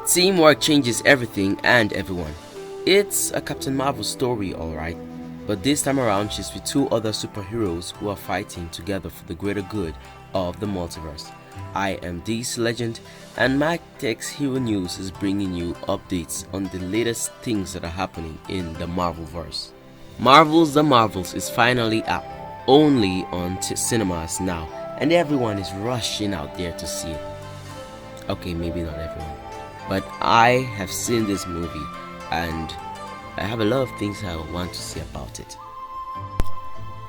Teamwork changes everything and everyone. It's a Captain Marvel story, alright, but this time around she's with two other superheroes who are fighting together for the greater good of the multiverse. I am DC Legend, and MAC-TEC's Hero News is bringing you updates on the latest things that are happening in the Marvelverse. Marvel's The Marvels is finally out, only on cinemas now, and everyone is rushing out there to see it. Okay, maybe not everyone, but I have seen this movie and I have a lot of things I want to say about it.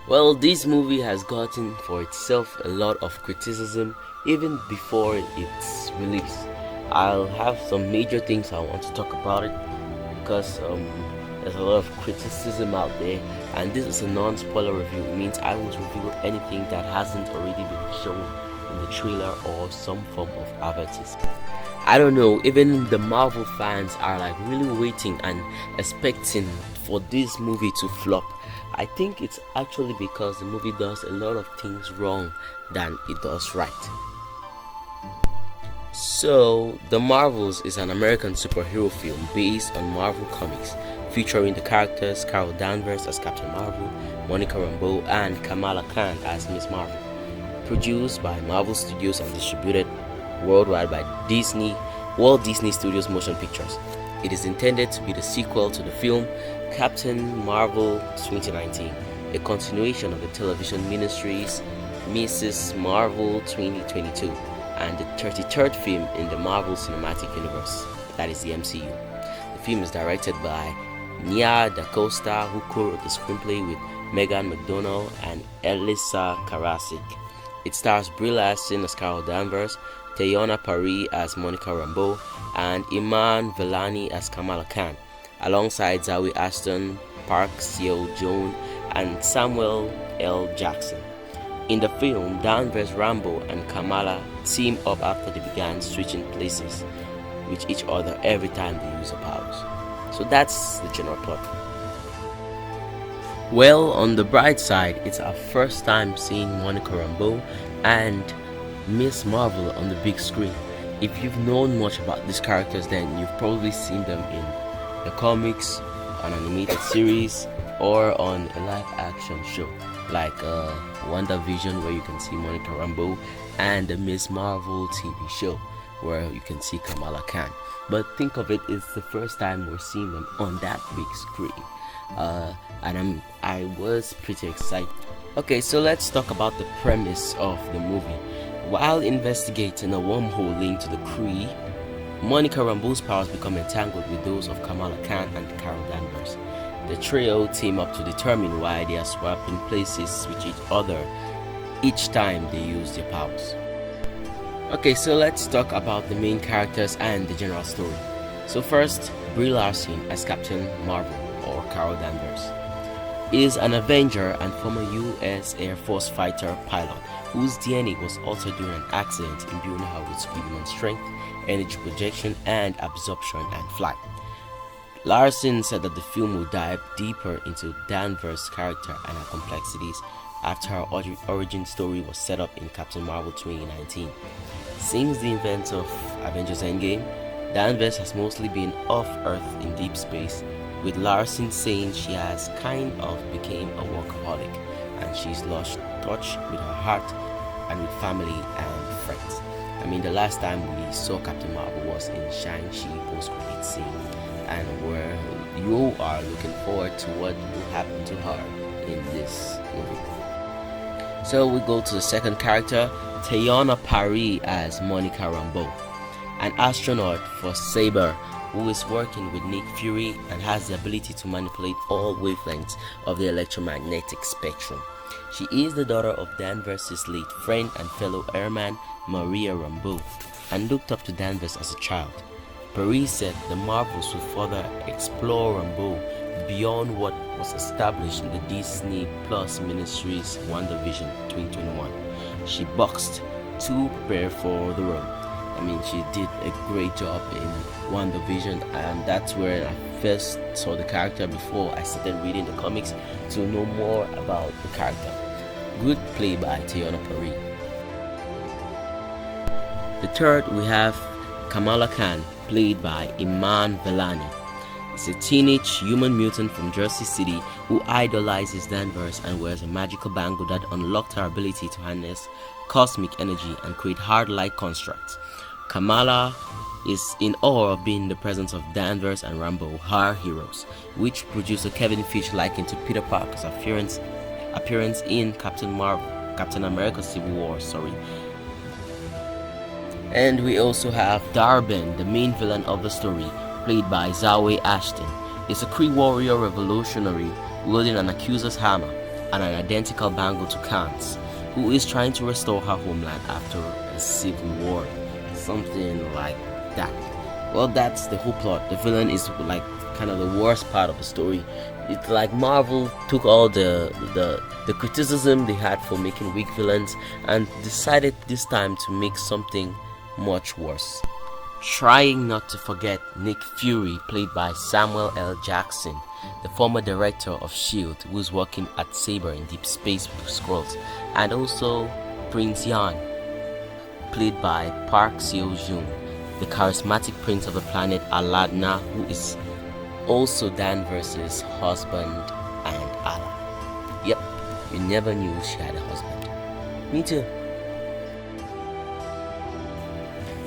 Well, this movie has gotten for itself a lot of criticism even before its release. I'll have some major things I want to talk about it because there's a lot of criticism out there, and this is a non-spoiler review. It means I won't reveal anything that hasn't already been shown in the trailer or some form of advertisement. I don't know, even the Marvel fans are like really waiting and expecting for this movie to flop. I think it's actually because the movie does a lot of things wrong than it does right. So, The Marvels is an American superhero film based on Marvel Comics, featuring the characters Carol Danvers as Captain Marvel, Monica Rambeau, and Kamala Khan as Miss Marvel. Produced by Marvel Studios and distributed worldwide by Walt Disney Studios Motion Pictures. It is intended to be the sequel to the film Captain Marvel 2019, a continuation of the television miniseries Mrs. Marvel 2022, and the 33rd film in the Marvel Cinematic Universe, that is the MCU. The film is directed by Nia DaCosta, who co-wrote the screenplay with McDonnell and Elissa Karasik. It stars Brie Larson as Carol Danvers, Teyonah Parris as Monica Rambeau, and Iman Vellani as Kamala Khan, alongside Zawe Ashton, Park Seo-joon, and Samuel L. Jackson. In the film, Danvers, Rambeau, and Kamala team up after they began switching places with each other every time they use their powers. So that's the general plot. Well, on the bright side, it's our first time seeing Monica Rambeau and Miss Marvel on the big screen. If you've known much about these characters, then you've probably seen them in the comics, an animated series, or on a live action show like WandaVision, where you can see Monica Rambeau, and the Miss Marvel TV show where you can see Kamala Khan. But think of it's the first time we're seeing them on that big screen, and I was pretty excited. Okay, so let's talk about the premise of the movie. While investigating a wormhole linked to the Kree, Monica Rambeau's powers become entangled with those of Kamala Khan and Carol Danvers. The trio team up to determine why they are swapping places with each other each time they use their powers. Okay, so let's talk about the main characters and the general story. So first, Brie Larson as Captain Marvel, or Carol Danvers, is an Avenger and former US Air Force fighter pilot whose DNA was altered during an accident, imbuing her with superhuman strength, energy projection, and absorption and flight. Larson said that the film will dive deeper into Danvers' character and her complexities after her origin story was set up in Captain Marvel 2019. Since the events of Avengers Endgame, Danvers has mostly been off Earth in deep space, with Larson saying she has kind of became a workaholic and she's lost touch with her heart and with family and friends. I mean, the last time we saw Captain Marvel was in Shang-Chi post-credit scene, and where you are looking forward to what will happen to her in this movie. So we go to the second character, Teyonah Parris as Monica Rambeau, an astronaut for Saber who is working with Nick Fury and has the ability to manipulate all wavelengths of the electromagnetic spectrum. She is the daughter of Danvers' late friend and fellow airman Maria Rambeau, and looked up to Danvers as a child. Parris said the Marvels will further explore Rambeau beyond what was established in the Disney Plus miniseries WandaVision 2021. She boxed to prepare for the role. I mean, she did a great job in WandaVision, and that's where I first saw the character before I started reading the comics to know more about the character. Good play by Teyonah Parris. The third, we have Kamala Khan, played by Iman Vellani, is a teenage human mutant from Jersey City who idolizes Danvers and wears a magical bangle that unlocked her ability to harness cosmic energy and create hard-like constructs. Kamala is in awe of being in the presence of Danvers and Rambeau, her heroes, which producer Kevin Fish likened to Peter Parker's appearance in Captain America Civil War. And we also have Darben, the main villain of the story, played by Zawe Ashton. Is a Kree warrior revolutionary wielding an accuser's hammer and an identical bangle to Khan's, who is trying to restore her homeland after a civil war. Something like that. Well, that's the whole plot. The villain is like kind of the worst part of the story. It's like Marvel took all the criticism they had for making weak villains and decided this time to make something much worse. Trying not to forget Nick Fury, played by Samuel L. Jackson, the former director of S.H.I.E.L.D., who's working at Saber in Deep Space Skrulls, and also Prince Yan, played by Park Seo-joon, the charismatic prince of the planet Aladna, who is also Danvers' husband and ally. Yep, you never knew she had a husband. Me too.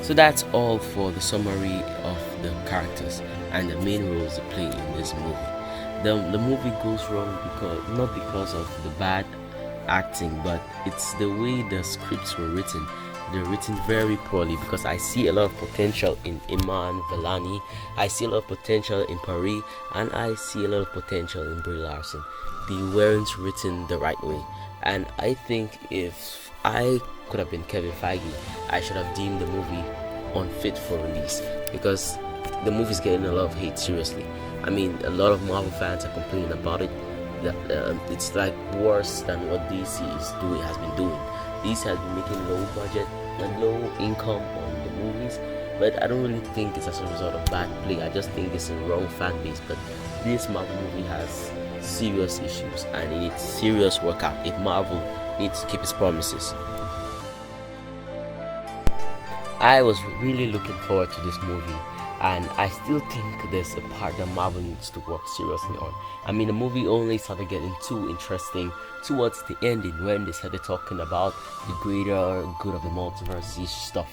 So that's all for the summary of the characters and the main roles they play in this movie. The movie goes wrong not because of the bad acting, but it's the way the scripts were written. They're written very poorly because I see a lot of potential in Iman Vellani, I see a lot of potential in Parris, and I see a lot of potential in Brie Larson. They weren't written the right way, and I think if I could have been Kevin Feige, I should have deemed the movie unfit for release because the movie's getting a lot of hate, seriously. I mean, a lot of Marvel fans are complaining about it. It's like worse than what DC has been doing. DC has been making low budget and low income on the movies, but I don't really think it's as a result of bad play. I just think it's a wrong fan base. But this Marvel movie has serious issues and it needs serious workout if Marvel needs to keep its promises. I was really looking forward to this movie, and I still think there's a part that Marvel needs to work seriously on. I mean, the movie only started getting too interesting towards the ending when they started talking about the greater good of the multiverse stuff,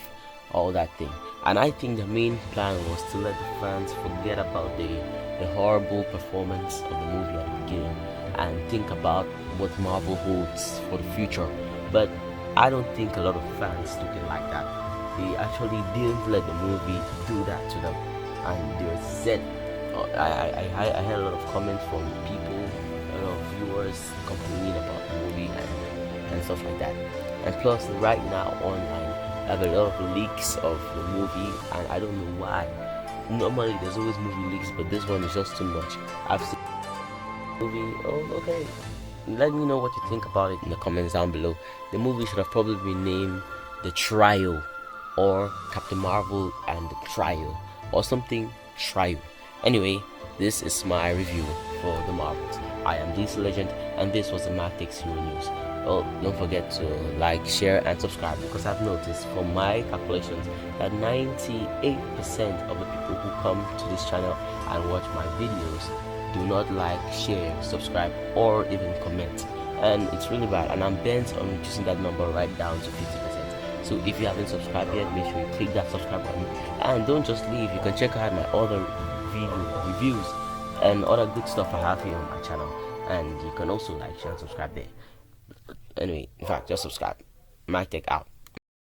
all that thing. And I think the main plan was to let the fans forget about the horrible performance of the movie at the beginning and think about what Marvel holds for the future. But I don't think a lot of fans took it like that. They actually didn't let the movie do that to them, and they said, I had a lot of comments from people, a lot of viewers complaining about the movie and stuff like that. And plus, right now online, I have a lot of leaks of the movie, and I don't know why. Normally, there's always movie leaks, but this one is just too much. I've seen the movie. Oh, okay. Let me know what you think about it in the comments down below. The movie should have probably been named The Trial, or Captain Marvel and the Trial, or something Trial. Anyway, this is my review for the Marvels. I am DC Legend, and this was the MAC-TEC Hero News. Well, don't forget to like, share, and subscribe, because I've noticed from my calculations that 98% of the people who come to this channel and watch my videos do not like, share, subscribe, or even comment. And it's really bad, and I'm bent on reducing that number right down to 50%. So if you haven't subscribed yet, make sure you click that subscribe button, and don't just leave. You can check out my other video reviews and other good stuff I have here on my channel, and you can also like, share, and subscribe there. Anyway, in fact, just subscribe. MAC-TEC out.